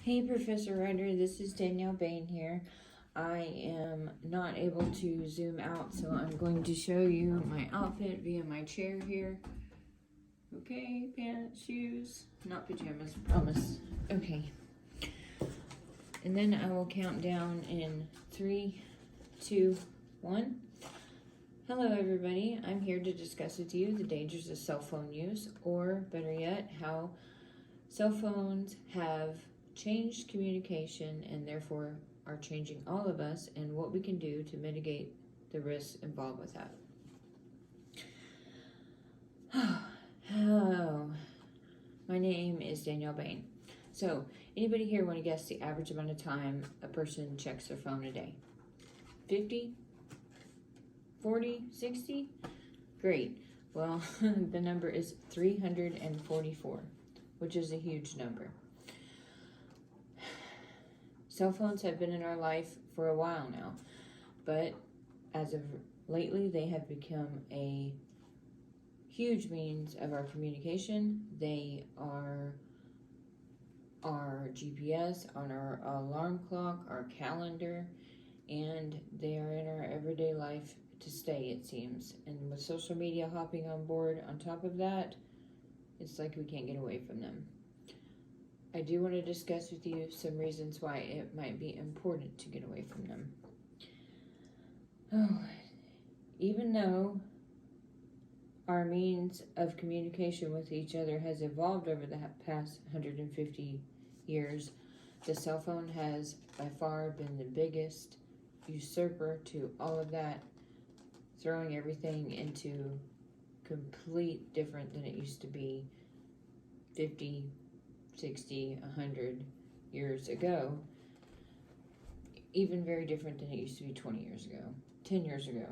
Hey, Professor Reiter, this is Danielle Baine here. I am not able to zoom out, so I'm going to show you my outfit via my chair here. Okay, pants, shoes, not pajamas, promise. Okay. And then I will count down in 3, 2, 1. Hello, everybody. I'm here to discuss with you the dangers of cell phone use, or better yet, how cell phones have changed communication and therefore are changing all of us, and what we can do to mitigate the risks involved with that. Oh, my name is Danielle Baine. So, anybody here want to guess the average amount of time a person checks their phone a day? 50? 40? 60? Great. Well, the number is 344, which is a huge number. Cell phones have been in our life for a while now, but as of lately, they have become a huge means of our communication. They are our GPS, on our alarm clock, our calendar, and they are in our everyday life to stay, it seems. And with social media hopping on board on top of that, it's like we can't get away from them. I do want to discuss with you some reasons why it might be important to get away from them. Oh, even though our means of communication with each other has evolved over the past 150 years, the cell phone has by far been the biggest usurper to all of that, throwing everything into complete different than it used to be 50, 60, 100 years ago, even very different than it used to be 20 years ago, 10 years ago,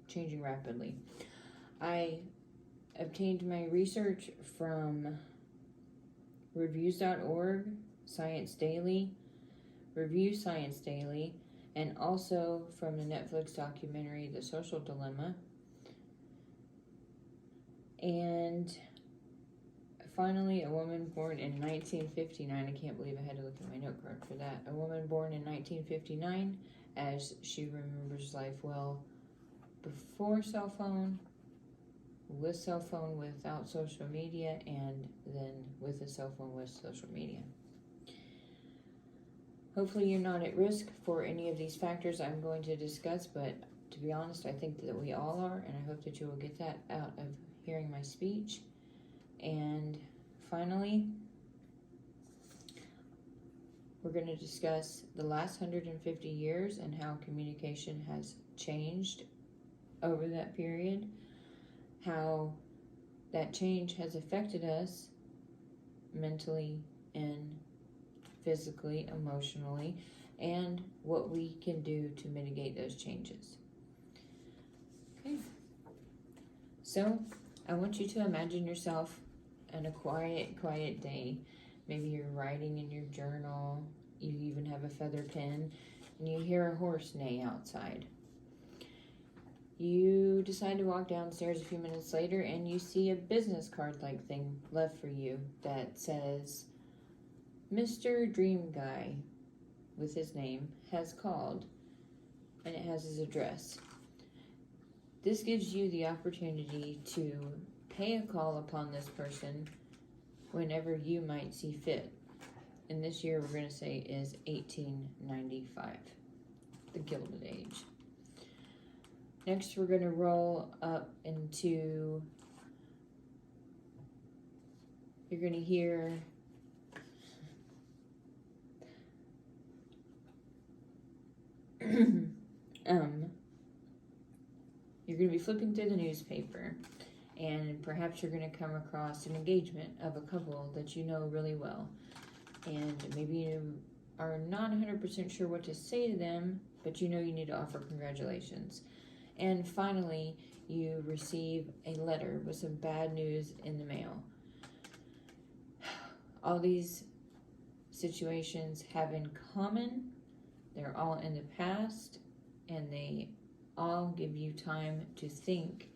changing rapidly. I obtained my research from reviews.org, Science Daily, Review Science Daily, and also from the Netflix documentary, The Social Dilemma. And finally, a woman born in 1959, I can't believe I had to look at my note card for that. A woman born in 1959, as she remembers life well, before cell phone, with cell phone without social media, and then with a cell phone with social media. Hopefully you're not at risk for any of these factors I'm going to discuss, but to be honest, I think that we all are, and I hope that you will get that out of hearing my speech. And finally, we're going to discuss the last 150 years and how communication has changed over that period, how that change has affected us mentally and physically, emotionally, and what we can do to mitigate those changes. Okay, so I want you to imagine yourself on a quiet day. Maybe you're writing in your journal, you even have a feather pen, and you hear a horse neigh outside. You decide to walk downstairs a few minutes later and you see a business card-like thing left for you that says, Mr. Dream Guy, with his name, has called, and it has his address. This gives you the opportunity to pay a call upon this person whenever you might see fit. And this year we're going to say is 1895, the Gilded Age. Next we're going to roll up into, you're going to hear you're going to be flipping through the newspaper, and perhaps you're going to come across an engagement of a couple that you know really well, and maybe you are not 100% sure what to say to them, but you know you need to offer congratulations. And finally, you receive a letter with some bad news in the mail. All these situations have in common, they're all in the past, and they all give you time to think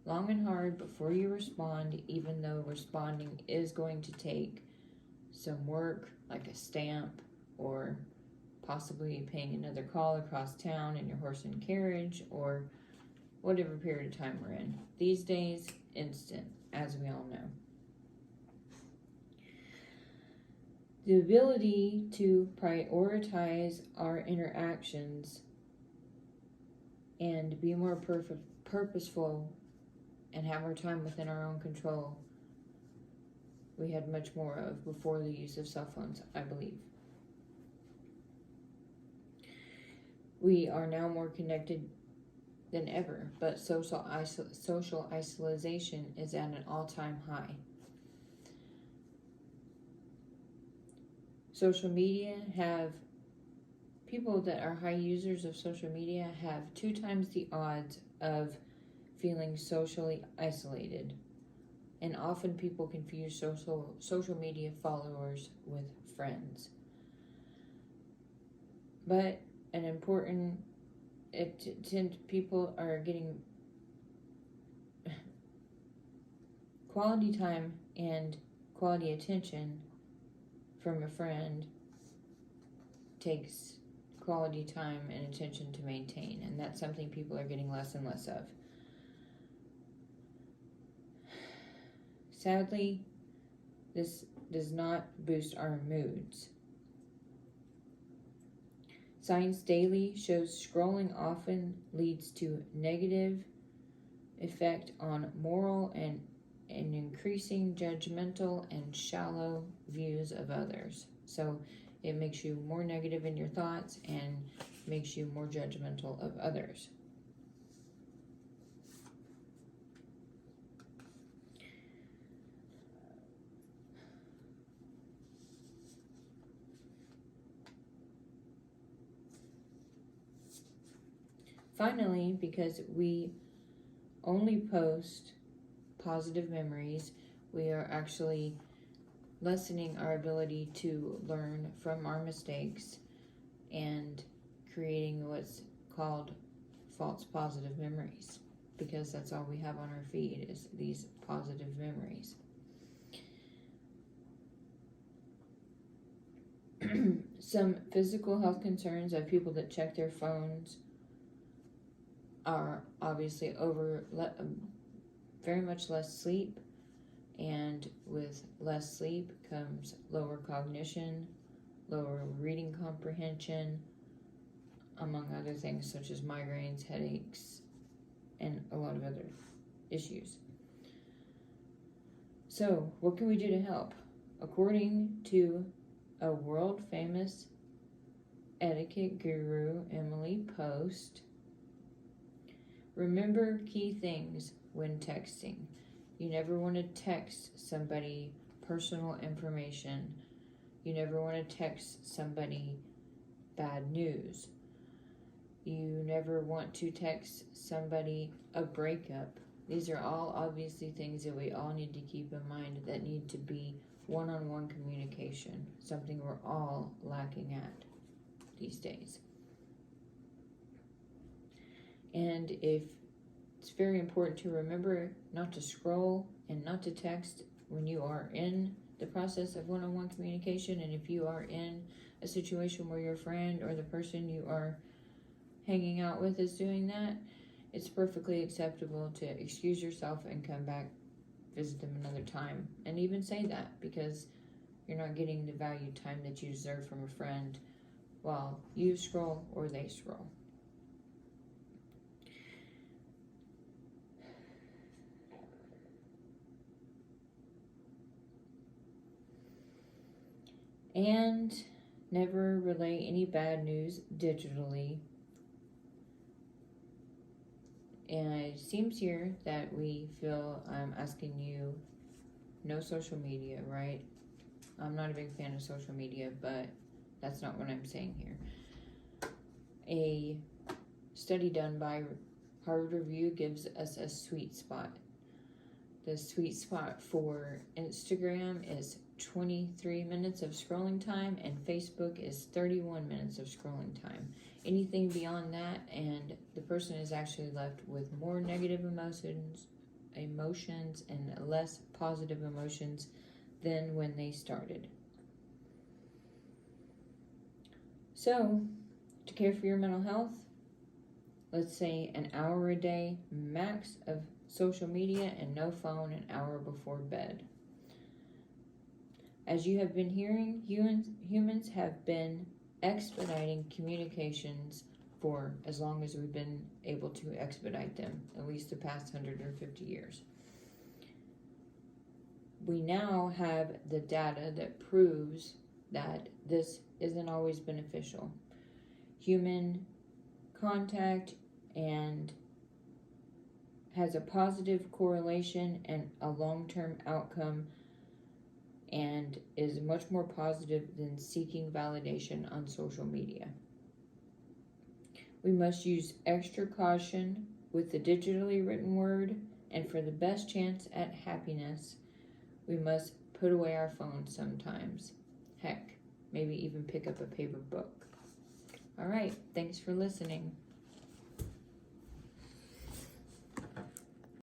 long and hard before you respond, even though responding is going to take some work, like a stamp, or possibly paying another call across town in your horse and carriage, or whatever period of time we're in. These days, instant, as we all know. The ability to prioritize our interactions and be more purposeful and have our time within our own control, we had much more of before the use of cell phones, I believe. We are now more connected than ever, but social isolation is at an all-time high. Social media people that are high users of social media have 2 times the odds of feeling socially isolated. And often people confuse social media followers with friends. But people are getting quality time and quality attention from a friend takes quality time and attention to maintain, and that's something people are getting less and less of. Sadly, this does not boost our moods. Science Daily shows scrolling often leads to negative effect on moral and increasing judgmental and shallow views of others. So it makes you more negative in your thoughts and makes you more judgmental of others. Finally, because we only post positive memories, we are actually lessening our ability to learn from our mistakes and creating what's called false positive memories, because that's all we have on our feed is these positive memories. Some physical health concerns of people that check their phones are obviously very much less sleep, and with less sleep comes lower cognition, lower reading comprehension, among other things such as migraines, headaches, and a lot of other issues. So, what can we do to help? According to a world-famous etiquette guru, Emily Post, remember key things when texting. You never want to text somebody personal information. You never want to text somebody bad news. You never want to text somebody a breakup. These are all obviously things that we all need to keep in mind that need to be one-on-one communication, something we're all lacking at these days. And it's very important to remember not to scroll and not to text when you are in the process of one-on-one communication. And if you are in a situation where your friend or the person you are hanging out with is doing that, it's perfectly acceptable to excuse yourself and come back, visit them another time, and even say that, because you're not getting the valued time that you deserve from a friend while you scroll or they scroll. And never relay any bad news digitally. And it seems here that we feel I'm asking you no social media, right? I'm not a big fan of social media, but that's not what I'm saying here. A study done by Harvard Review gives us a sweet spot. The sweet spot for Instagram is 23 minutes of scrolling time, and Facebook is 31 minutes of scrolling time. Anything beyond that, and the person is actually left with more negative emotions and less positive emotions than when they started. So, to care for your mental health, let's say an hour a day max of social media and no phone an hour before bed. As you have been hearing, humans have been expediting communications for as long as we've been able to expedite them, at least the past 150 years. We now have the data that proves that this isn't always beneficial. Human contact and has a positive correlation and a long-term outcome, and is much more positive than seeking validation on social media. We must use extra caution with the digitally written word, and for the best chance at happiness, we must put away our phones sometimes. Heck, maybe even pick up a paper book. All right, thanks for listening.